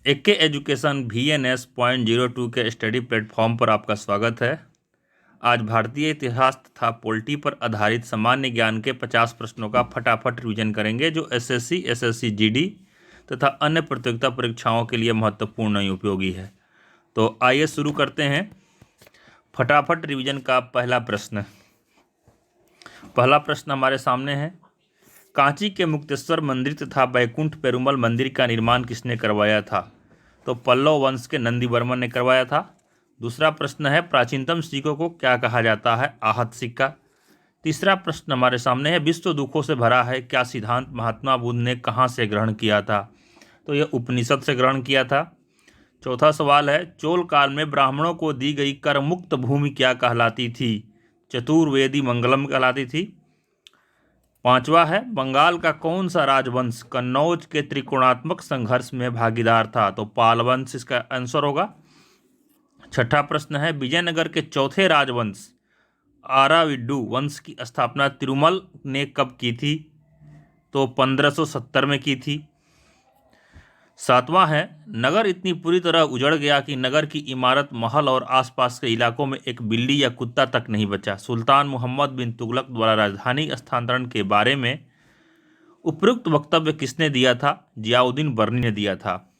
AK education VNS.02 के study platform पर आपका स्वागत है। आज भारतीय इतिहास तथा पॉलिटी पर आधारित सामान्य ज्ञान के 50 प्रश्नों का फटाफट रिवीजन करेंगे जो SSC, SSC GD तथा अन्य प्रतियोगिता परीक्षाओं के लिए महत्वपूर्ण एवं उपयोगी है। तो आइए शुरू करते हैं फटाफट रिवीजन का पहला प्रश्न हमारे सामने है। कांची के मुक्तेश्वर मंदिर तथा बैकुंठ पेरुमल मंदिर का निर्माण किसने करवाया था? तो पल्लव वंश के नंदीवर्मन ने करवाया था। दूसरा प्रश्न है, प्राचीनतम सिक्कों को क्या कहा जाता है? आहत सिक्का। तीसरा प्रश्न हमारे सामने है, विश्व दुखों से भरा है क्या सिद्धांत महात्मा बुद्ध ने कहाँ से ग्रहण किया था? तो यह उपनिषद से ग्रहण किया था। चौथा सवाल है, चोल काल में ब्राह्मणों को दी गई कर मुक्त भूमि क्या कहलाती थी? चतुर्वेदी मंगलम कहलाती थी। पांचवा है, बंगाल का कौन सा राजवंश कन्नौज के त्रिकोणात्मक संघर्ष में भागीदार था? तो पाल वंश इसका आंसर होगा। छठा प्रश्न है, विजयनगर के चौथे राजवंश आराविड्डू वंश की स्थापना तिरुमल ने कब की थी? तो 1570 में की थी। सातवां है, नगर इतनी पूरी तरह उजड़ गया कि नगर की इमारत, महल और आसपास के इलाकों में एक बिल्ली या कुत्ता तक नहीं बचा। सुल्तान मोहम्मद बिन तुगलक द्वारा राजधानी स्थानांतरण के बारे में उपयुक्त वक्तव्य किसने दिया था? जियाउद्दीन बर्नी ने दिया था।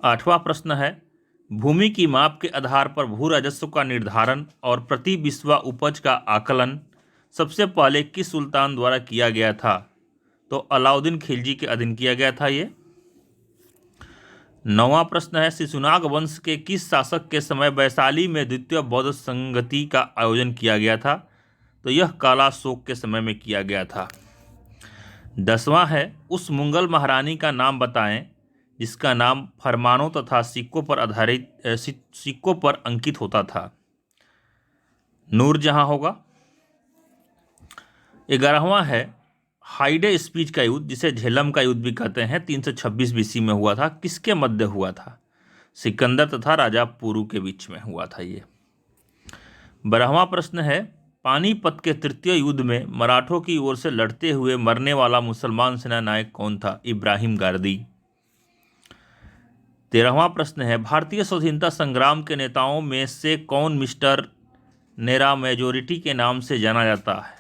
आठवां प्रश्न है, भूमि की माप के आधार पर भू राजस्व का निर्धारण और प्रति बिस्वा उपज का आकलन सबसे पहले किस सुल्तान द्वारा किया गया था? तो अलाउद्दीन खिलजी के अधीन किया गया था ये। नौवां प्रश्न है, शिशुनाग वंश के किस शासक के समय वैशाली में द्वितीय बौद्ध संगति का आयोजन किया गया था? तो यह काला शोक के समय में किया गया था। 10वां है, उस मुगल महारानी का नाम बताएं जिसका नाम फरमानों तथा सिक्कों पर अंकित होता था। नूरजहां होगा। 11वां है, हाइडे स्पीच का युद्ध, जिसे झेलम का युद्ध भी कहते हैं, 326 BC में हुआ था। किसके मध्य हुआ था? सिकंदर तथा राजा पुरु के बीच में हुआ था ये। 12वां प्रश्न है, पानीपत के तृतीय युद्ध में मराठों की ओर से लड़ते हुए मरने वाला मुसलमान सेना नायक कौन था? इब्राहिम गारदी। 13वां प्रश्न है, भारतीय स्वाधीनता संग्राम के नेताओं में से कौन मिस्टर नेरा मेजोरिटी के नाम से जाना जाता है?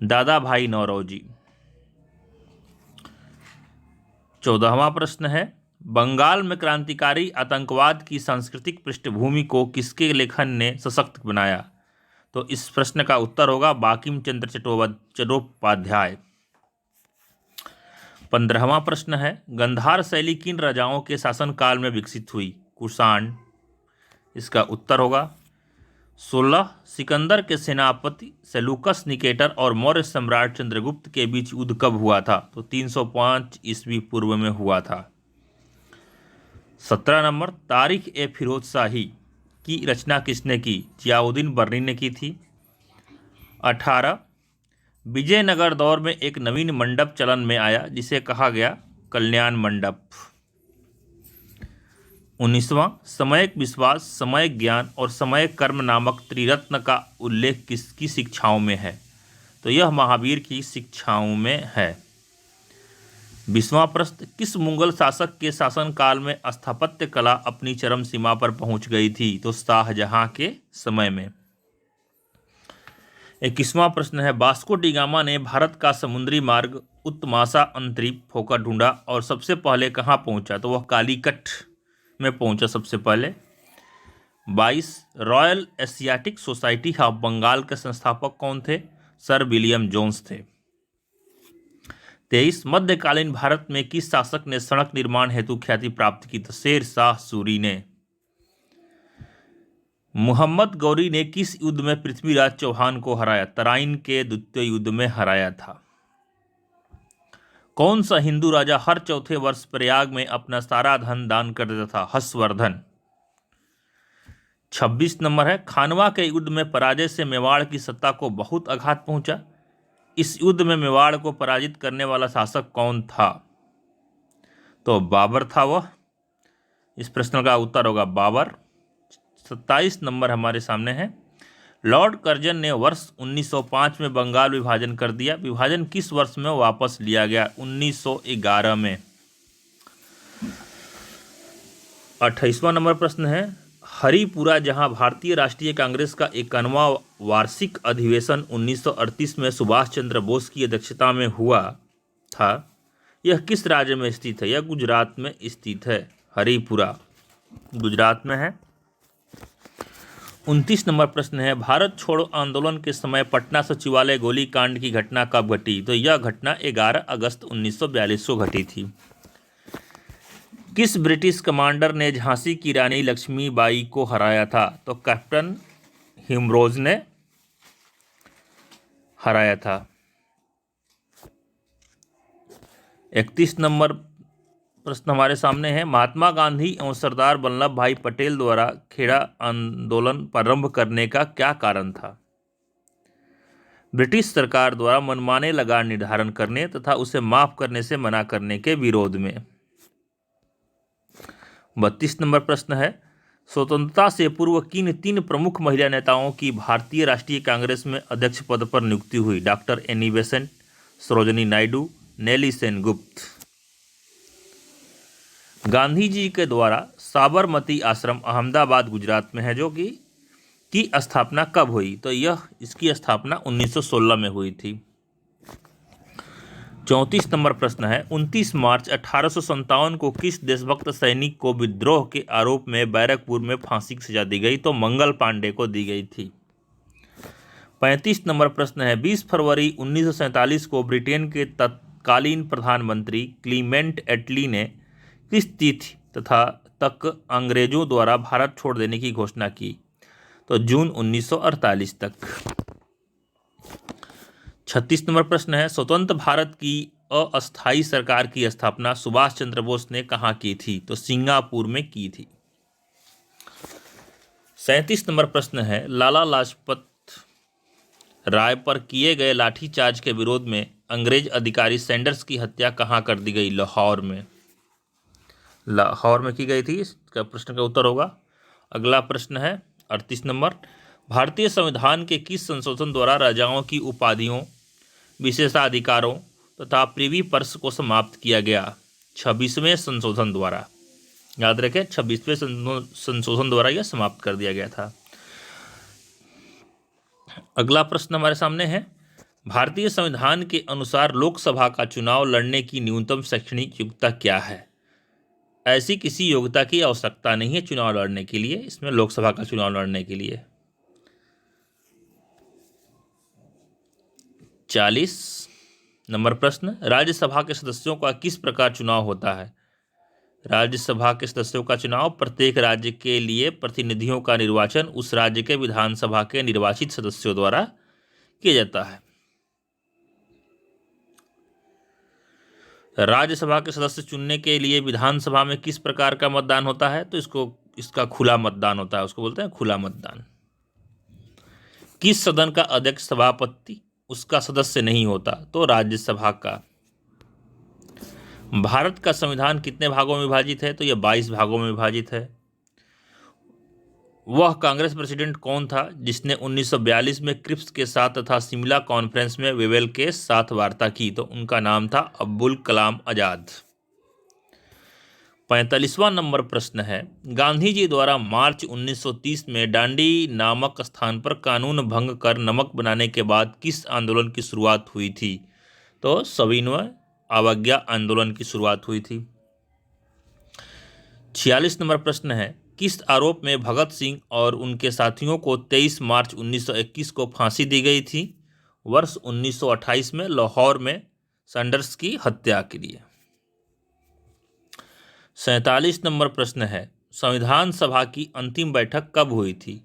दादा भाई नौरोजी। 14वां प्रश्न है, बंगाल में क्रांतिकारी आतंकवाद की सांस्कृतिक पृष्ठभूमि को किसके लेखन ने सशक्त बनाया? तो इस प्रश्न का उत्तर होगा बांकिम चंद्र चट्टोपाध्याय। 15वां प्रश्न है, गंधार शैली किन राजाओं के शासनकाल में विकसित हुई? कुषाण। इसका उत्तर होगा। 16, सिकंदर के सेनापति सेलूकस निकेटर और मौर्य सम्राट चंद्रगुप्त के बीच युद्ध कब हुआ था? तो 305 ईस्वी पूर्व में हुआ था। 17 नंबर, तारीख ए फिरोज शाही की रचना किसने की? जियाउद्दीन बर्नी ने की थी। 18, विजयनगर दौर में एक नवीन मंडप चलन में आया जिसे कहा गया कल्याण मंडप। 19वां, समयक विश्वास, समयक ज्ञान और समयक कर्म नामक त्रिरत्न का उल्लेख किसकी शिक्षाओं में है? तो यह महावीर की शिक्षाओं में है। 20वां प्रश्न, किस मुगल शासक के शासनकाल में स्थापत्य कला अपनी चरम सीमा पर पहुंच गई थी? तो शाहजहां के समय में। 21वां प्रश्न है, वास्को डी गामा ने भारत का समुद्री मार्ग उत्तमाशा अंतरीप होकर ढूंढा और सबसे पहले कहाँ पहुंचा? तो वह कालीकट में पहुंचा सबसे पहले। 22, Royal Asiatic Society of Bengal के संस्थापक कौन थे? सर विलियम जोन्स थे। 23, मध्यकालीन भारत में किस शासक ने सड़क निर्माण हेतु ख्याति प्राप्त की? तो शेर शाह सूरी ने। मोहम्मद गौरी ने किस युद्ध में पृथ्वीराज चौहान को हराया? तराइन के द्वितीय युद्ध में हराया था। कौन सा हिंदू राजा हर चौथे वर्ष प्रयाग में अपना सारा धन दान कर देता था? हर्षवर्धन। 26 नंबर है, खानवा के युद्ध में पराजय से मेवाड़ की सत्ता को बहुत आघात पहुंचा। इस युद्ध में मेवाड़ को पराजित करने वाला शासक कौन था? तो बाबर था वह। इस प्रश्न का उत्तर होगा बाबर। 27 नंबर हमारे सामने है, लॉर्ड कर्जन ने वर्ष 1905 में बंगाल विभाजन कर दिया। विभाजन किस वर्ष में वापस लिया गया? 1911 में। 28वां नंबर प्रश्न है, हरिपुरा जहां भारतीय राष्ट्रीय कांग्रेस का 51वां वार्षिक अधिवेशन 1938 में सुभाष चंद्र बोस की अध्यक्षता में हुआ था, यह किस राज्य में स्थित है? यह गुजरात में स्थित है। हरिपुरा गुजरात में है। 29 नंबर प्रश्न है, भारत छोड़ो आंदोलन के समय पटना सचिवालय गोलीकांड की घटना कब घटी? तो यह घटना 11 अगस्त 1942 को घटी थी। किस ब्रिटिश कमांडर ने झांसी की रानी लक्ष्मीबाई को हराया था? तो कैप्टन हिमरोज ने हराया था। 31 नंबर प्रश्न हमारे सामने है, महात्मा गांधी एवं सरदार वल्लभ भाई पटेल द्वारा खेड़ा आंदोलन प्रारंभ करने का क्या कारण था? ब्रिटिश सरकार द्वारा मनमाने लगान निर्धारण करने तथा उसे माफ करने से मना करने के विरोध में। 32 नंबर प्रश्न है, स्वतंत्रता से पूर्व किन 3 प्रमुख महिला नेताओं की भारतीय राष्ट्रीय कांग्रेस में अध्यक्ष पद पर नियुक्ति हुई? Doctor Annie Besant, Sarojini Naidu, Nellie Sengupta. Gandhi ji के द्वारा साबरमती आश्रम अहमदाबाद गुजरात में है, जो की स्थापना कब हुई? तो इसकी स्थापना 1916 में हुई थी। 34 नंबर प्रश्न है, 29 मार्च 1857 को किस देशभक्त सैनिक को विद्रोह के आरोप में बैरकपुर में फांसी की सजा दी गई? तो मंगल पांडे को दी गई थी। 35 नंबर प्रश्न है, 20 फरवरी 1947 को ब्रिटेन के तत्कालीन प्रधानमंत्री क्लीमेंट एटली ने किस तिथि तक अंग्रेजों द्वारा भारत छोड़ देने की घोषणा की? तो जून 1948 तक। 36 नंबर प्रश्न है, स्वतंत्र भारत की अस्थायी सरकार की स्थापना सुभाष चंद्र बोस ने कहाँ की थी? तो सिंगापुर में की थी। 37 नंबर प्रश्न है, लाला लाजपत राय पर किए गए लाठीचार्ज के विरोध में अंग्रेज अधिकारी सैंडर्स की हत्या कहाँ कर दी गई? लाहौर में। लाहौर में की गई थी। इसका प्रश्न का उत्तर होगा। अगला प्रश्न है 38 नंबर, भारतीय संविधान के किस संशोधन द्वारा राजाओं की उपाधियों, विशेषाधिकारों तथा प्रिवी पर्स को समाप्त किया गया? 26वें संशोधन द्वारा। याद रखें, 26वें संशोधन द्वारा यह समाप्त कर दिया गया था। अगला प्रश्न हमारे सामने है, भारतीय संविधान के अनुसार लोकसभा का चुनाव लड़ने की न्यूनतम शैक्षणिक योग्यता क्या है? ऐसी किसी योग्यता की आवश्यकता नहीं है चुनाव लड़ने के लिए, इसमें लोकसभा का चुनाव लड़ने के लिए। 40 नंबर प्रश्न, राज्यसभा के सदस्यों का किस प्रकार चुनाव होता है? राज्यसभा के सदस्यों का चुनाव प्रत्येक राज्य के लिए प्रतिनिधियों का निर्वाचन उस राज्य के विधानसभा के निर्वाचित सदस्यों द्वारा किया जाता है। राज्यसभा के सदस्य चुनने के लिए विधानसभा में किस प्रकार का मतदान होता है? तो इसका खुला मतदान होता है, उसको बोलते हैं खुला मतदान। किस सदन का अध्यक्ष सभापति उसका सदस्य नहीं होता? तो राज्यसभा का। भारत का संविधान कितने भागों में विभाजित है? तो यह 22 भागों में विभाजित है। वह कांग्रेस प्रेसिडेंट कौन था जिसने 1942 में क्रिप्स के साथ तथा शिमला कॉन्फ्रेंस में वेवेल के साथ वार्ता की? तो उनका नाम था अब्दुल कलाम आजाद। 45वां नंबर प्रश्न है, गांधी जी द्वारा मार्च 1930 में डांडी नामक स्थान पर कानून भंग कर नमक बनाने के बाद किस आंदोलन की शुरुआत हुई थी? तो सविनय अवज्ञा आंदोलन की शुरुआत हुई थी। 46 नंबर प्रश्न है, किस आरोप में भगत सिंह और उनके साथियों को 23 मार्च 1921 को फांसी दी गई थी? वर्ष 1928 में लाहौर में सैंडर्स की हत्या के लिए। 47 नंबर प्रश्न है, संविधान सभा की अंतिम बैठक कब हुई थी?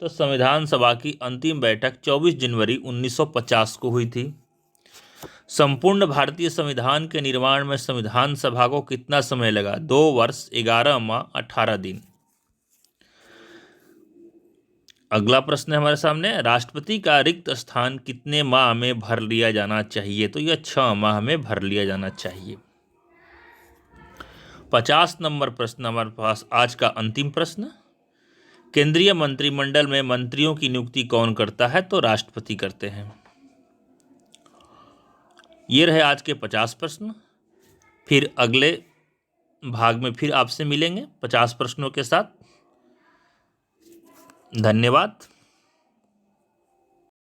तो संविधान सभा की अंतिम बैठक 24 जनवरी 1950 को हुई थी। संपूर्ण भारतीय संविधान के निर्माण में संविधान सभा को कितना समय लगा? 2 वर्ष 11 माह 18 दिन। अगला प्रश्न है हमारे सामने, राष्ट्रपति का रिक्त स्थान कितने माह में भर लिया जाना चाहिए? तो यह 6 माह में भर लिया जाना चाहिए। 50 नंबर प्रश्न हमारे पास आज का अंतिम प्रश्न, केंद्रीय मंत्रिमंडल में मंत्रियों की नियुक्ति कौन करता है? तो राष्ट्रपति करते हैं। ये रहे आज के 50 प्रश्न। फिर अगले भाग में फिर आपसे मिलेंगे 50 प्रश्नों के साथ। धन्यवाद।